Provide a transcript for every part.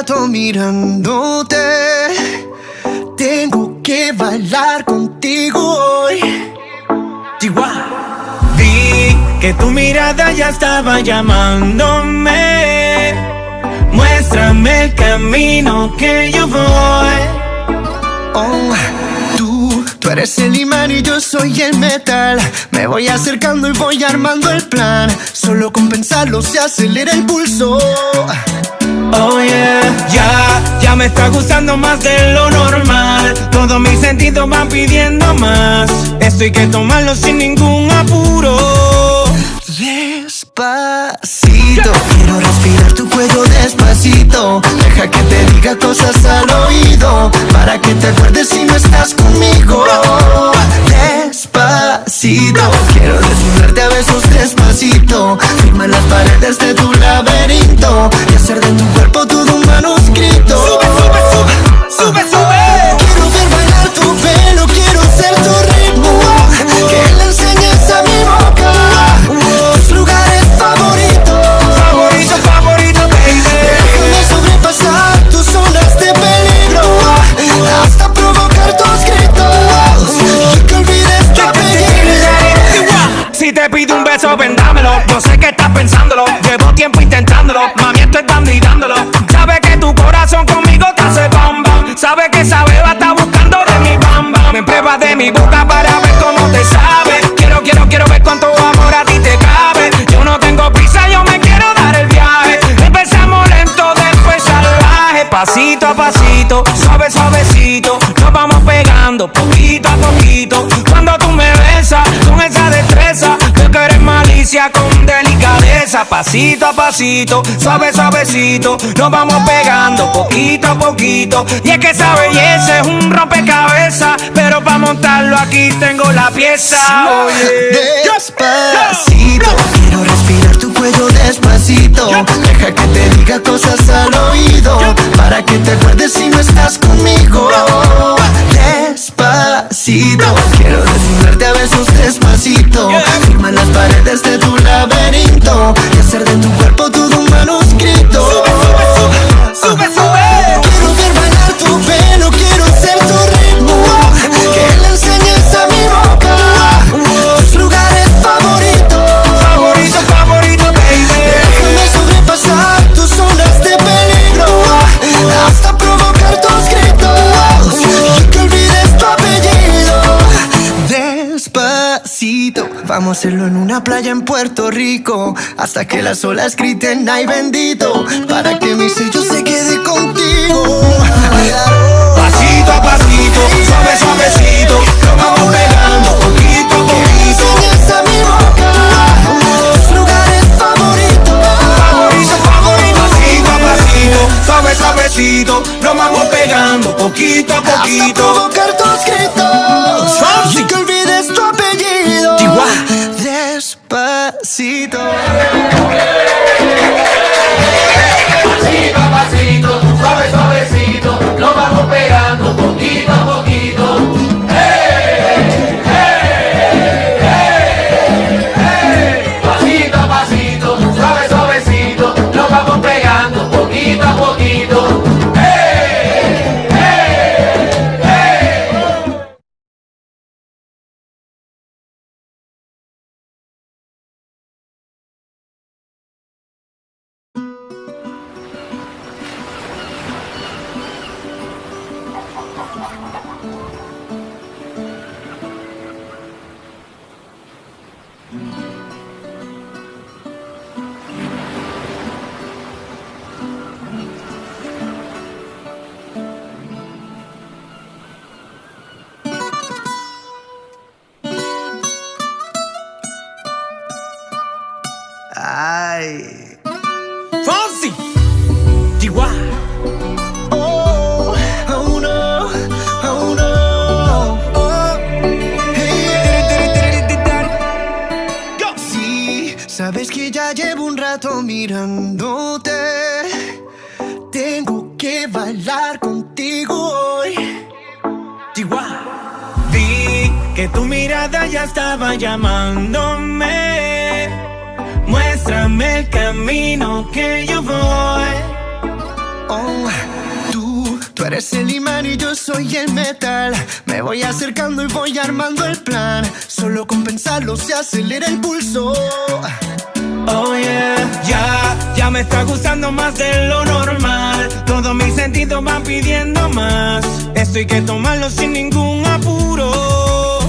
rato mirándote. Tengo que bailar contigo hoy. Chihuahua. Vi que tu mirada ya estaba llamándome. Muéstrame el camino que yo voy. Oh, tú eres el imán y yo soy el metal. Me voy acercando y voy armando el plan. Solo con pensarlo se acelera el pulso. Oh yeah, ya me está gustando más de lo normal. Todos mis sentidos van pidiendo más. Esto hay que tomarlo sin ningún apuro. Despacito, quiero respirar tu cuello despacito. Deja que te diga cosas al oído, para que te acuerdes si no estás conmigo. Despacito, quiero desnudarte a besos despacito. Firma las paredes de tu laberinto y hacer de tu cuerpo todo un manuscrito. Sube, sube, sube, sube, sube. Quiero ver bailar tu pelo, quiero ser tu ritmo. Que le enseñes a mi boca tus lugares favoritos. Favorito, favorito, baby. Déjame sobrepasar tus zonas de peligro, hasta provocar tus gritos y que olvides tu apellido. Si te pido un beso, vendámelo. Yo sé que estás pensándolo, llevo tiempo intentándolo. Mami, estoy dando y dándolo. Sabe que tu corazón conmigo te hace bam bam. Sabe que esa beba está buscando de mi bam bam. Me pruebas de mi boca para ver cómo te sabe. Quiero ver cuánto amor a ti te cabe. Yo no tengo prisa, yo me quiero dar el viaje. Empezamos lento, después salvaje. Pasito a pasito, suave, suavecito. Nos vamos pegando poquito a poquito. Cuando tú me besas con esa destreza, tú que eres malicia con delicadeza. Pasito a pasito, suave, suavecito. Nos vamos pegando poquito a poquito. Y es que esa belleza es un rompecabezas, pero para montarlo aquí tengo la pieza. Despacito, quiero respirar tu cuello despacito. Deja que te diga cosas al oído, para que te acuerdes si no estás conmigo. Despacito, quiero desnudarte a besos despacito. Firma las paredes de tu laberinto y hacer de tu cuerpo todo un manuscrito. Sube, sube, sube, sube, sube. Quiero ver bailar tu pelo, quiero ser tu ritmo. Que le enseñes a mi boca tus lugares favoritos. Favorito, favorito, baby. Déjame sobrepasar tus zonas de peligro, hasta provocar tus gritos y que olvides tu apellido. Despacito, vamos a hacerlo en una playa en Puerto Rico, hasta que las olas griten ay bendito, para que mi sello se quede contigo. Pasito a pasito, suave, suavecito. Nos vamos pegando poquito a poquito. Enseñas a mi boca tus lugares favoritos. Favorito, favorito. Pasito a pasito, suave, suavecito. Nos vamos pegando poquito a Hasta poquito. provocar tus gritos y que olvides tu apellido. Despacito. Pasito a pasito, suave, suavecito, nos vamos pegando poquito a poquito. ¡Hey! ¡Hey! ¡Hey! ¡Hey! Pasito a pasito, suave, suavecito, nos vamos pegando poquito a poquito. ¡Hey! ¡Hey! ¡Hey! Ay. Fonsi, Chihuahua. Oh, oh no, oh no. Oh, hey. Sí, sabes que ya llevo un rato mirándote. Tengo que bailar contigo hoy. Chihuahua. Vi que tu mirada ya estaba llamándome. Muéstrame el camino que yo voy. Oh, tú eres el imán y yo soy el metal. Me voy acercando y voy armando el plan. Solo con pensarlo se acelera el pulso. Oh yeah, ya me está gustando más de lo normal. Todos mis sentidos van pidiendo más. Esto hay que tomarlo sin ningún apuro.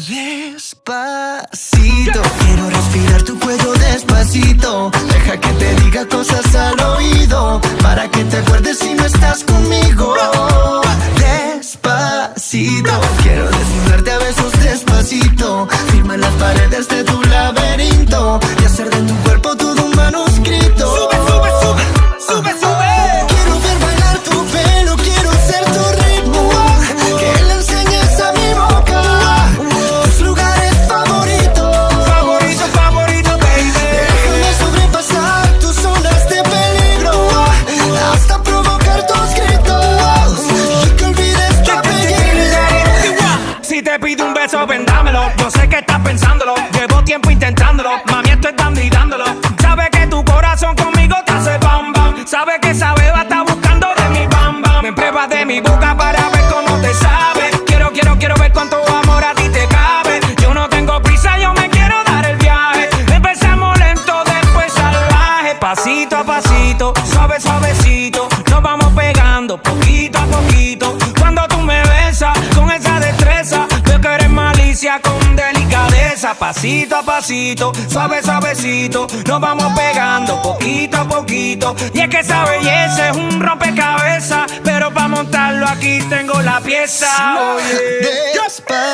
Despacito, quiero respirar tu cuello despacito. Deja que te diga cosas al oído, para que te acuerdes si no estás conmigo. Despacito, quiero desnudarte a besos despacito. Firma las paredes de tu laberinto y hacer de tu cuerpo todo un manuscrito. Sube, sube, sube, sube, sube. Quiero ver bailar tu pelo, quiero ser tu ritmo. Que le enseñes a mi boca tus lugares favoritos. Favorito, favorito, baby. Déjame sobrepasar tus zonas de peligro hasta provocar tus gritos y que olvides tu apellido. Si te pido un beso, ven dámelo. Yo sé que estás pensándolo. Llevo tiempo intentándolo. Mami, esto es dando y dándolo. Sabe que tu corazón conmigo te hace bam bam. Sabe que esa beba está buscando de mi bam bam. Me pruebas de mi boca para ver cómo te sabe. Quiero ver cuánto amor a ti te cabe. Yo no tengo prisa, yo me quiero dar el viaje. Empezamos lento, después salvaje. Pasito a pasito, suave, suavecito. Nos vamos pegando poquito a poquito. Cuando tú me besas con esa destreza, veo que eres malicia con delicadeza. Pasito a pasito, suave, suavecito. Nos vamos pegando poquito a poquito. Y es que esa belleza es un rompecabezas, pero para montarlo aquí tengo la pieza. Oye. Despacito.